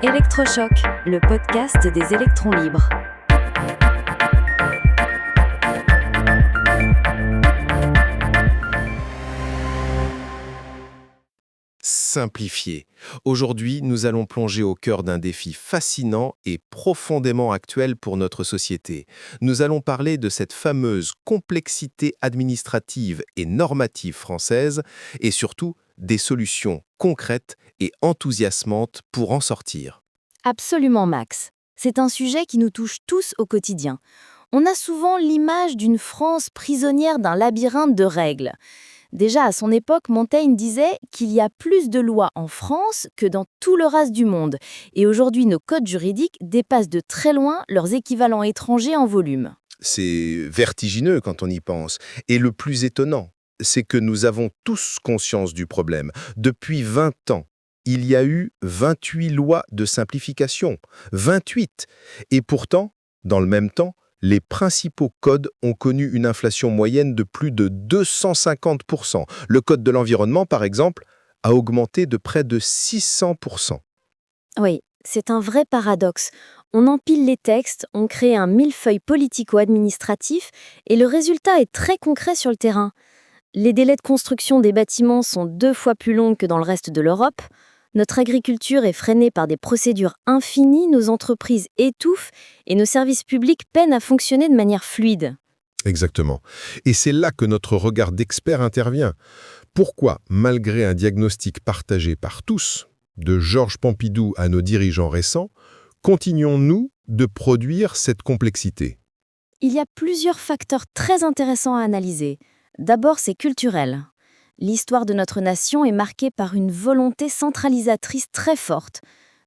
Électrochoc, le podcast des électrons libres. Simplifier. Aujourd'hui, nous allons plonger au cœur d'un défi fascinant et profondément actuel pour notre société. Nous allons parler de cette fameuse complexité administrative et normative française et surtout des solutions concrètes et enthousiasmantes pour en sortir. Absolument, Max. C'est un sujet qui nous touche tous au quotidien. On a souvent l'image d'une France prisonnière d'un labyrinthe de règles. Déjà, à son époque, Montaigne disait qu'il y a plus de lois en France que dans tout le reste du monde. Et aujourd'hui, nos codes juridiques dépassent de très loin leurs équivalents étrangers en volume. C'est vertigineux quand on y pense. Et le plus étonnant, c'est que nous avons tous conscience du problème. Depuis 20 ans, il y a eu 28 lois de simplification. 28! Et pourtant, dans le même temps, les principaux codes ont connu une inflation moyenne de plus de 250%. Le code de l'environnement, par exemple, a augmenté de près de 600%. Oui, c'est un vrai paradoxe. On empile les textes, on crée un millefeuille politico-administratif et le résultat est très concret sur le terrain. Les délais de construction des bâtiments sont 2 fois plus longs que dans le reste de l'Europe. Notre agriculture est freinée par des procédures infinies, nos entreprises étouffent et nos services publics peinent à fonctionner de manière fluide. Exactement. Et c'est là que notre regard d'expert intervient. Pourquoi, malgré un diagnostic partagé par tous, de Georges Pompidou à nos dirigeants récents, continuons-nous de produire cette complexité ? Il y a plusieurs facteurs très intéressants à analyser. D'abord, c'est culturel. L'histoire de notre nation est marquée par une volonté centralisatrice très forte.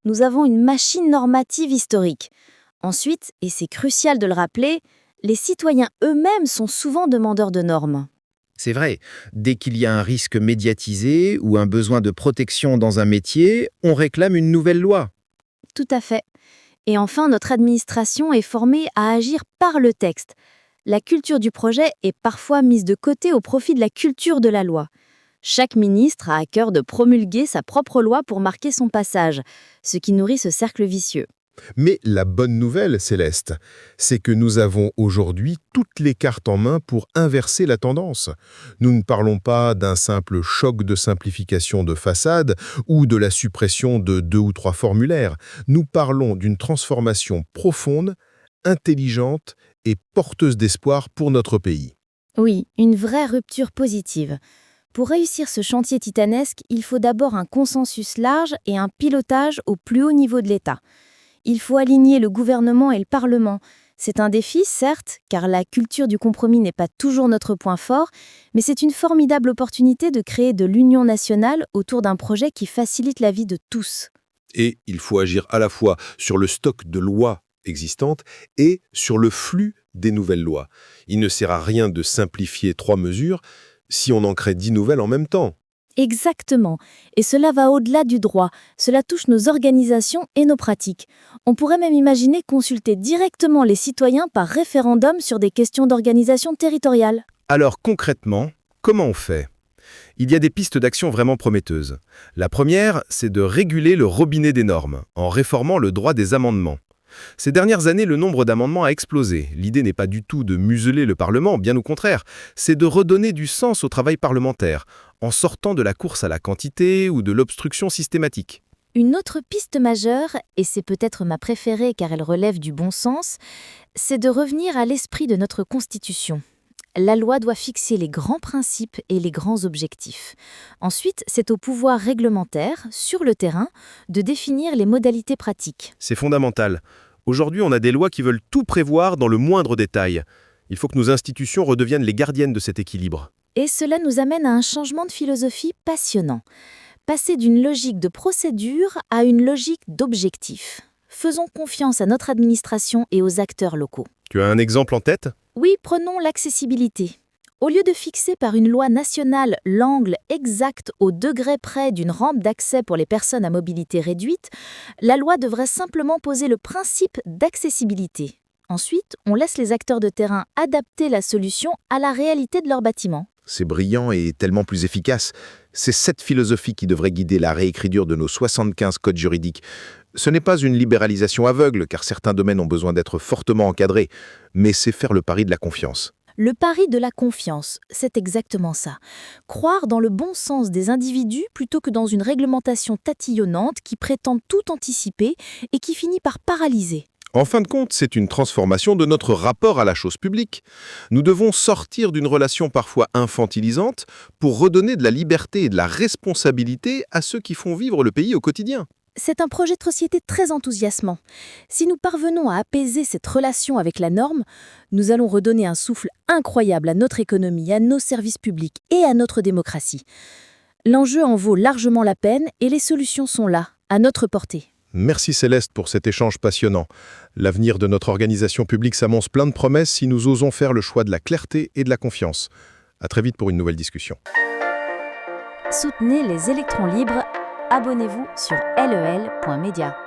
Nous avons une machine normative historique. Ensuite, et c'est crucial de le rappeler, les citoyens eux-mêmes sont souvent demandeurs de normes. C'est vrai, dès qu'il y a un risque médiatisé ou un besoin de protection dans un métier, on réclame une nouvelle loi. Tout à fait. Et enfin, notre administration est formée à agir par le texte. La culture du projet est parfois mise de côté au profit de la culture de la loi. Chaque ministre a à cœur de promulguer sa propre loi pour marquer son passage, ce qui nourrit ce cercle vicieux. Mais la bonne nouvelle, Céleste, c'est que nous avons aujourd'hui toutes les cartes en main pour inverser la tendance. Nous ne parlons pas d'un simple choc de simplification de façade ou de la suppression de 2 ou 3 formulaires. Nous parlons d'une transformation profonde, intelligente et porteuse d'espoir pour notre pays. Oui, une vraie rupture positive. Pour réussir ce chantier titanesque, il faut d'abord un consensus large et un pilotage au plus haut niveau de l'État. Il faut aligner le gouvernement et le Parlement. C'est un défi, certes, car la culture du compromis n'est pas toujours notre point fort, mais c'est une formidable opportunité de créer de l'union nationale autour d'un projet qui facilite la vie de tous. Et il faut agir à la fois sur le stock de lois existantes et sur le flux des nouvelles lois. Il ne sert à rien de simplifier 3 mesures si on en crée 10 nouvelles en même temps. Exactement. Et cela va au-delà du droit. Cela touche nos organisations et nos pratiques. On pourrait même imaginer consulter directement les citoyens par référendum sur des questions d'organisation territoriale. Alors concrètement, comment on fait ? Il y a des pistes d'action vraiment prometteuses. La première, c'est de réguler le robinet des normes, en réformant le droit des amendements. Ces dernières années, le nombre d'amendements a explosé. L'idée n'est pas du tout de museler le Parlement, bien au contraire. C'est de redonner du sens au travail parlementaire, en sortant de la course à la quantité ou de l'obstruction systématique. Une autre piste majeure, et c'est peut-être ma préférée car elle relève du bon sens, c'est de revenir à l'esprit de notre Constitution. La loi doit fixer les grands principes et les grands objectifs. Ensuite, c'est au pouvoir réglementaire, sur le terrain, de définir les modalités pratiques. C'est fondamental. Aujourd'hui, on a des lois qui veulent tout prévoir dans le moindre détail. Il faut que nos institutions redeviennent les gardiennes de cet équilibre. Et cela nous amène à un changement de philosophie passionnant. Passer d'une logique de procédure à une logique d'objectif. Faisons confiance à notre administration et aux acteurs locaux. Tu as un exemple en tête ? Oui, prenons l'accessibilité. Au lieu de fixer par une loi nationale l'angle exact au degré près d'une rampe d'accès pour les personnes à mobilité réduite, la loi devrait simplement poser le principe d'accessibilité. Ensuite, on laisse les acteurs de terrain adapter la solution à la réalité de leur bâtiment. C'est brillant et tellement plus efficace. C'est cette philosophie qui devrait guider la réécriture de nos 75 codes juridiques. Ce n'est pas une libéralisation aveugle, car certains domaines ont besoin d'être fortement encadrés, mais c'est faire le pari de la confiance. Le pari de la confiance, c'est exactement ça. Croire dans le bon sens des individus plutôt que dans une réglementation tatillonnante qui prétend tout anticiper et qui finit par paralyser. En fin de compte, c'est une transformation de notre rapport à la chose publique. Nous devons sortir d'une relation parfois infantilisante pour redonner de la liberté et de la responsabilité à ceux qui font vivre le pays au quotidien. C'est un projet de société très enthousiasmant. Si nous parvenons à apaiser cette relation avec la norme, nous allons redonner un souffle incroyable à notre économie, à nos services publics et à notre démocratie. L'enjeu en vaut largement la peine et les solutions sont là, à notre portée. Merci Céleste pour cet échange passionnant. L'avenir de notre organisation publique s'annonce plein de promesses si nous osons faire le choix de la clarté et de la confiance. À très vite pour une nouvelle discussion. Soutenez les électrons libres. Abonnez-vous sur lel.media.